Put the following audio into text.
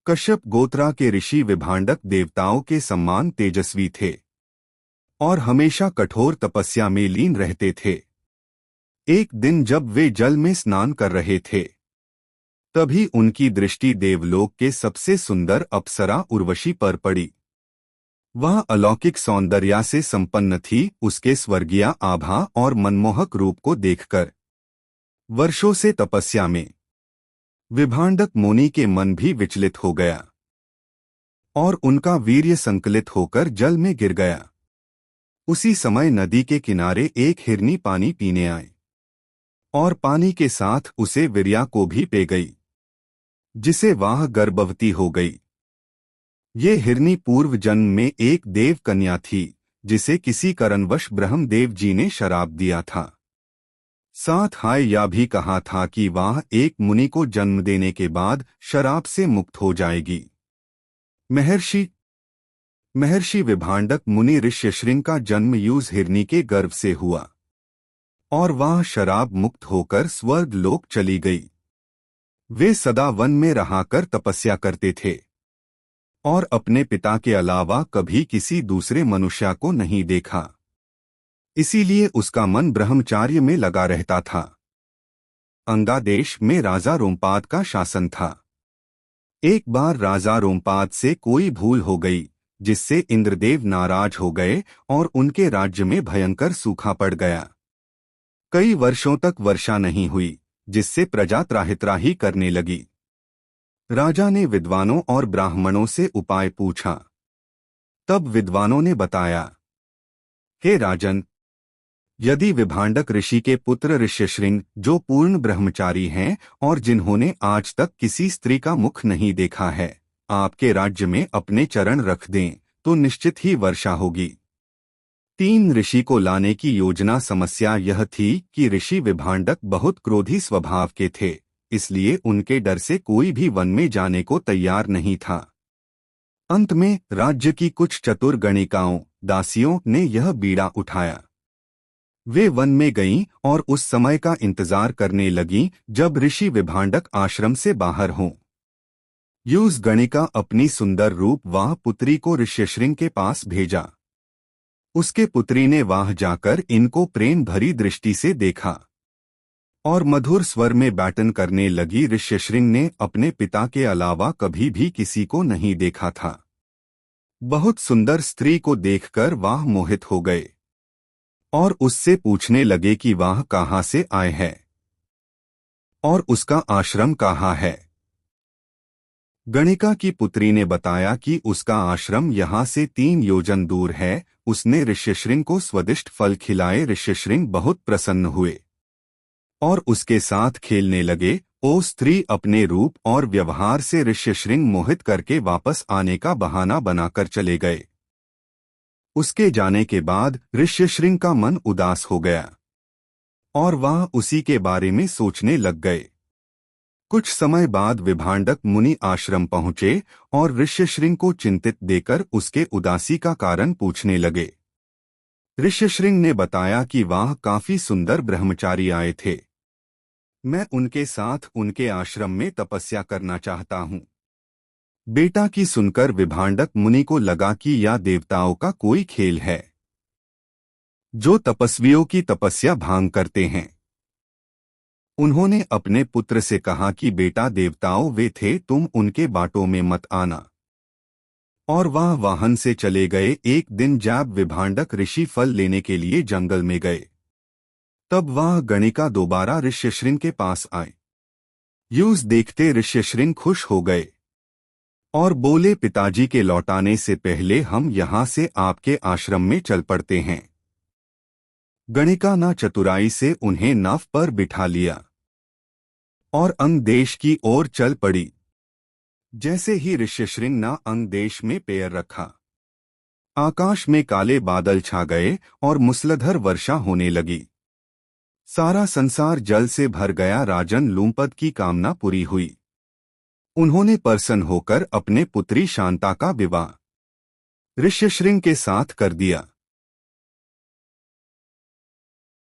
कश्यप गोत्रा के ऋषि विभांडक देवताओं के समान तेजस्वी थे और हमेशा कठोर तपस्या में लीन रहते थे। एक दिन जब वे जल में स्नान कर रहे थे, तभी उनकी दृष्टि देवलोक के सबसे सुंदर अप्सरा उर्वशी पर पड़ी। वह अलौकिक सौंदर्या से संपन्न थी। उसके स्वर्गीय आभा और मनमोहक रूप को देखकर वर्षों से तपस्या में विभांडक मुनि के मन भी विचलित हो गया और उनका वीर्य संकलित होकर जल में गिर गया। उसी समय नदी के किनारे एक हिरनी पानी पीने आई और पानी के साथ उसे वीर्या को भी पी गई, जिसे वह गर्भवती हो गई। ये हिरनी पूर्व जन्म में एक देव कन्या थी, जिसे किसी कारणवश ब्रह्मदेव जी ने शराप दिया था। साथ हाय यह भी कहा था कि वह एक मुनि को जन्म देने के बाद शराप से मुक्त हो जाएगी। महर्षि विभांडक मुनि ऋष्यशृंग का जन्म यूज हिरनी के गर्भ से हुआ और वह शराब मुक्त होकर स्वर्ग लोक चली गई। वे सदा वन में रहाकर तपस्या करते थे और अपने पिता के अलावा कभी किसी दूसरे मनुष्य को नहीं देखा। इसीलिए उसका मन ब्रह्मचार्य में लगा रहता था। अंगा देश में राजा रोमपाद का शासन था। एक बार राजा रोमपाद से कोई भूल हो गई, जिससे इंद्रदेव नाराज हो गए और उनके राज्य में भयंकर सूखा पड़ गया। कई वर्षों तक वर्षा नहीं हुई, जिससे प्रजा त्राहि करने लगी। राजा ने विद्वानों और ब्राह्मणों से उपाय पूछा। तब विद्वानों ने बताया, हे राजन, यदि विभांडक ऋषि के पुत्र ऋष्यशृंग, जो पूर्ण ब्रह्मचारी हैं और जिन्होंने आज तक किसी स्त्री का मुख नहीं देखा है, आपके राज्य में अपने चरण रख दें तो निश्चित ही वर्षा होगी। 3 ऋषि को लाने की योजना। समस्या यह थी कि ऋषि विभांडक बहुत क्रोधी स्वभाव के थे, इसलिए उनके डर से कोई भी वन में जाने को तैयार नहीं था। अंत में राज्य की कुछ चतुर गणिकाओं, दासियों ने यह बीड़ा उठाया। वे वन में गईं और उस समय का इंतजार करने लगीं जब ऋषि विभांडक आश्रम से बाहर हों। यूज गणिका अपनी सुंदर रूप वाह पुत्री को ऋष्यशृंग के पास भेजा। उसके पुत्री ने वहां जाकर इनको प्रेम भरी दृष्टि से देखा और मधुर स्वर में बैठन करने लगी। ऋष्यशृंग ने अपने पिता के अलावा कभी भी किसी को नहीं देखा था। बहुत सुंदर स्त्री को देखकर वह मोहित हो गए और उससे पूछने लगे कि वह कहाँ से आए है और उसका आश्रम कहाँ है। गणिका की पुत्री ने बताया कि उसका आश्रम यहाँ से 3 योजन दूर है। उसने ऋष्यशृंग को स्वादिष्ट फल खिलाए। ऋष्यशृंग बहुत प्रसन्न हुए और उसके साथ खेलने लगे। ओ स्त्री अपने रूप और व्यवहार से ऋष्यशृंग मोहित करके वापस आने का बहाना बनाकर चले गए। उसके जाने के बाद ऋष्यशृंग का मन उदास हो गया और वह उसी के बारे में सोचने लग गए। कुछ समय बाद विभांडक मुनि आश्रम पहुंचे और ऋष्यशृंग को चिंतित देकर उसके उदासी का कारण पूछने लगे। ऋष्यशृंग ने बताया कि वह काफी सुंदर ब्रह्मचारी आए थे। मैं उनके साथ उनके आश्रम में तपस्या करना चाहता हूँ। बेटा की सुनकर विभांडक मुनि को लगा कि यह देवताओं का कोई खेल है, जो तपस्वियों की तपस्या भांग करते हैं। उन्होंने अपने पुत्र से कहा कि बेटा, देवताओं वे थे, तुम उनके बाटों में मत आना। और वह वाहन से चले गए। एक दिन जब विभांडक ऋषि फल लेने के लिए जंगल में गए, तब वह गणिका दोबारा ऋष्यशृंग के पास आए। यूं देखते ऋष्यशृंग खुश हो गए और बोले, पिताजी के लौटाने से पहले हम यहाँ से आपके आश्रम में चल पड़ते हैं। गणिका ने चतुराई से उन्हें नाव पर बिठा लिया और अंग देश की ओर चल पड़ी। जैसे ही ऋष्यशृंग ने अंग देश में पैर रखा, आकाश में काले बादल छा गए और मूसलाधार वर्षा होने लगी। सारा संसार जल से भर गया। राजन लूमपद की कामना पूरी हुई। उन्होंने प्रसन्न होकर अपने पुत्री शांता का विवाह ऋष्यशृंग के साथ कर दिया।